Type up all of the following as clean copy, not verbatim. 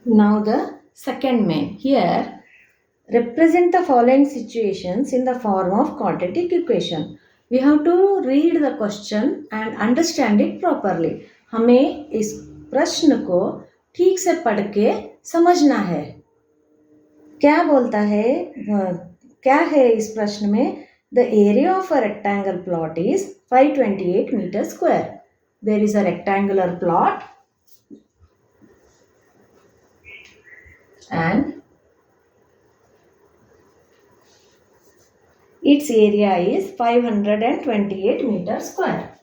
Now the second main. Here, represent the following situations in the form of quadratic equation. We have to read the question and understand it properly. हमें इस प्रश्न को ठीक से पढ़ के समझना है. क्या बोलता है, क्या है इस प्रश्न में? The area of a rectangle plot is 528 meters square. There is a rectangular plot and its area is 528 meters square.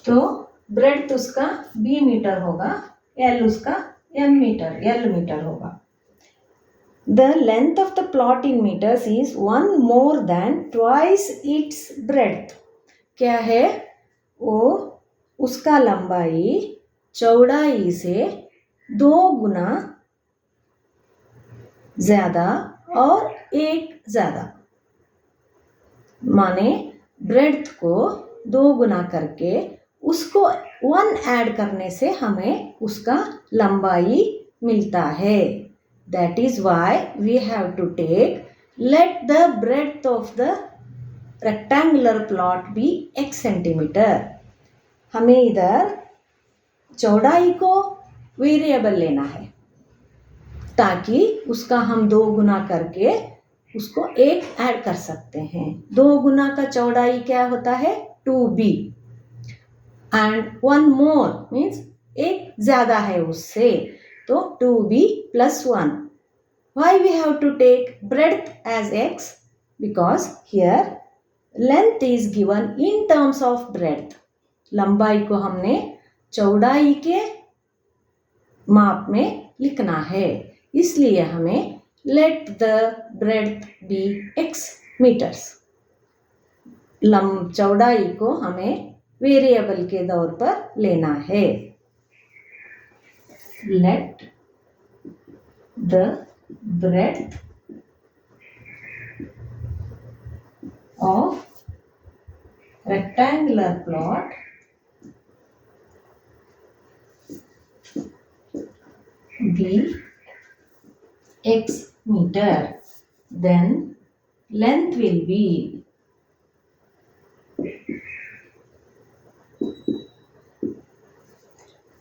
तो ब्रेड्थ उसका b मीटर होगा, l उसका m मीटर होगा. The length of the plot in meters is 1 more than twice its breadth. क्या है? वो उसका लंबाई चौड़ाई से 2 गुना ज्यादा और 1 ज्यादा. माने ब्रेड्थ को 2 गुना करके उसको 1 ऐड करने से हमें उसका लंबाई मिलता है. That is why we have to take, let the breadth of the rectangular plot be x centimeter. हमें इधर चौड़ाई को वेरिएबल लेना है ताकि उसका हम 2 गुना करके उसको 1 ऐड कर सकते हैं. 2 गुना का चौड़ाई क्या होता है? 2b and 1 more means 1 ज्यादा है उससे, तो 2b plus 1. Why we have to take breadth as x? Because here length is given in terms of breadth. लंबाई को हमने चौड़ाई के माप में लिखना है, इसलिए हमें let the breadth be x meters. चौड़ाई को हमें वेरिएबल के तौर पर लेना है. Let the breadth of rectangular plot be x meter. Then length will be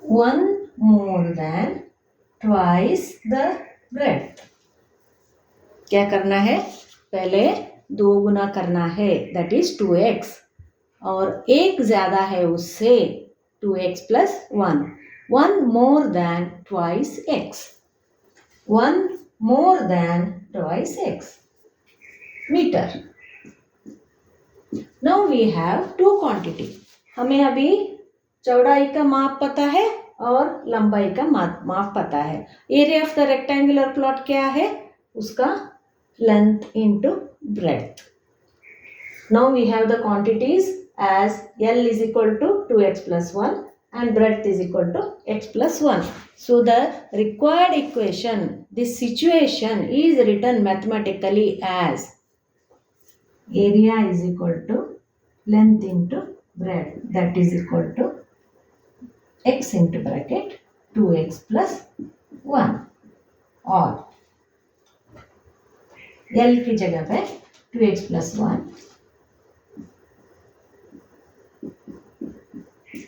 1 more than twice the breadth. क्या करना है? पहले 2 गुना करना है, that is 2x, और 1 ज्यादा है उससे 2x plus 1. 1 more than twice x. 1 more than twice x meter. Now we have 2 quantity. हमें अभी चौड़ाई का माप पता है और लंबाई का माप पता है. Area of the rectangular plot क्या है? उसका length into breadth. Now we have the quantities as L is equal to 2x plus 1 and breadth is equal to x plus 1. So the required equation, this situation is written mathematically as area is equal to length into breadth, that is equal to x into bracket 2x plus 1, और L की जगह पे 2x plus 1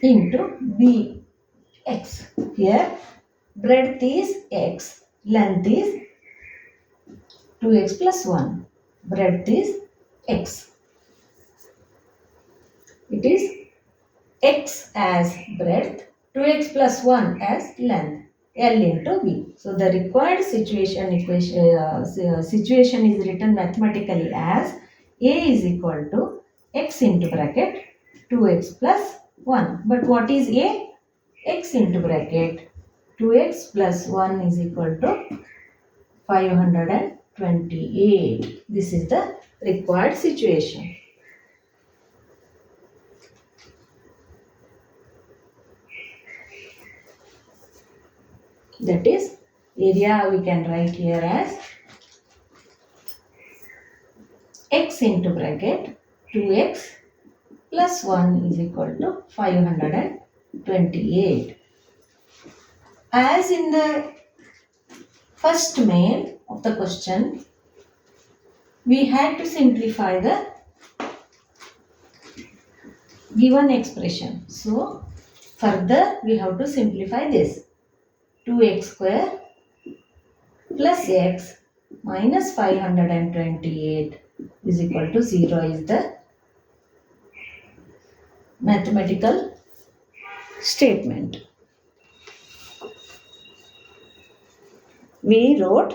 into bx. Here breadth is x, length is 2x plus 1, breadth is x. It is x as breadth, 2x plus 1 as length, L into b. So the required situation is written mathematically as A is equal to x into bracket 2x plus 1. But what is A? X into bracket 2x plus 1 is equal to 528. This is the required situation. That is area we can write here as x into bracket 2x plus 1 is equal to 528. As in the first main of the question, we had to simplify the given expression. So, further we have to simplify this. 2x square plus x minus 528 is equal to 0 is the mathematical statement. We wrote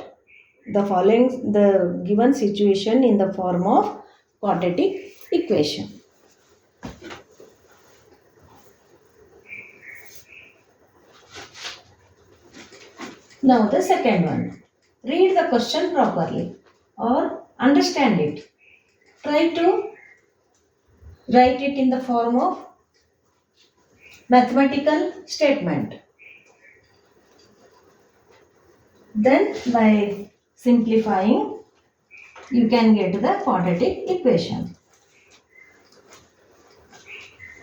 the following, the given situation in the form of quadratic equation. Now the second one. Read the question properly or understand it. Try to write it in the form of mathematical statement. Then by simplifying, you can get the quadratic equation.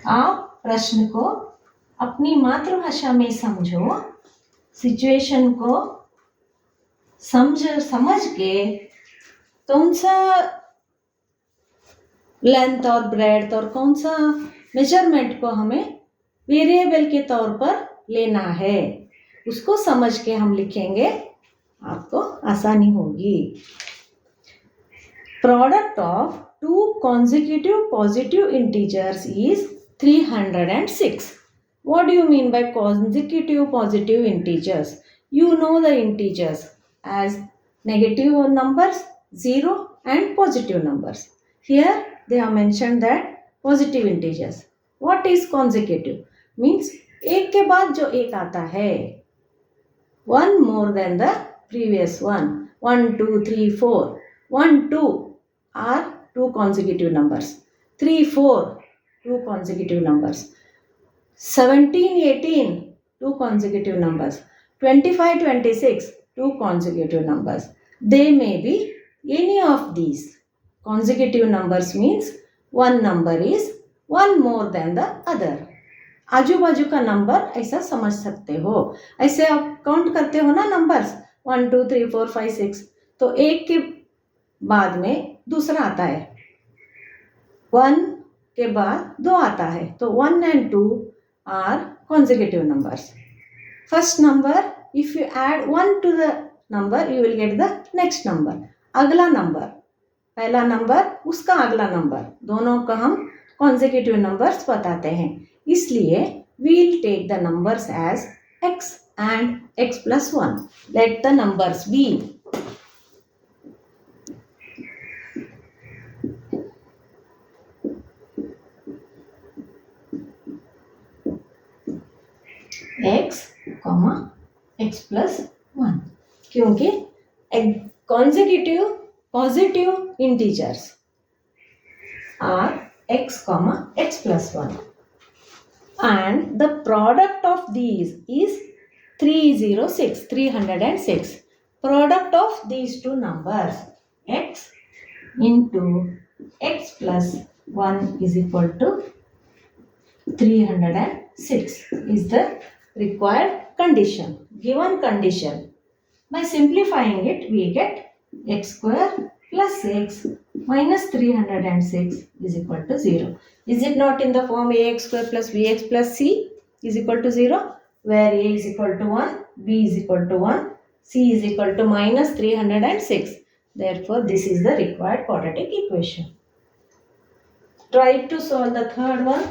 आप प्रश्न को अपनी मातृभाषा में समझो, situation को समझ के कौन सा लेंथ और ब्रेड्थ और कौन सा मेजरमेंट को हमें वेरिएबल के तौर पर लेना है, उसको समझ के हम लिखेंगे, आपको आसानी होगी. Product of two consecutive positive integers is 306. What do you mean by consecutive positive integers? You know the integers as negative numbers, 0 and positive numbers. Here they have mentioned that positive integers. What is consecutive? Means एक के बाद जो एक आता है, one more than the previous one. 1, 2, 3, 4. 1, 2 are two consecutive numbers. 3, 4, two consecutive numbers. 17, 18, two consecutive numbers. 25, 26, two consecutive numbers. They may be any of these. Consecutive numbers means one number is one more than the other. आजू बाजू का number ऐसा समझ सकते हो. ऐसे आप count करते हो ना नंबर्स, 1, 2, 3, 4, 5, 6, तो एक के बाद में दूसरा आता है, 1 के बाद 2 आता है, तो 1 and 2 are consecutive numbers. First number, if you add 1 to the number, you will get the next number. अगला नंबर, पहला नंबर उसका अगला नंबर, दोनों का हम consecutive numbers बताते हैं. इसलिए we'll take the numbers as x and x plus 1. Let the numbers be x, x plus 1. क्योंकि consecutive positive integers are x, x plus 1. And the product of these is 306. Product of these two numbers, x into x plus 1 is equal to 306 is the required condition, given condition. By simplifying it, we get x square plus x minus 306 is equal to 0. Is it not in the form ax square plus bx plus c is equal to 0, where a is equal to 1, b is equal to 1, c is equal to minus 306. Therefore, this is the required quadratic equation. Try to solve the third one.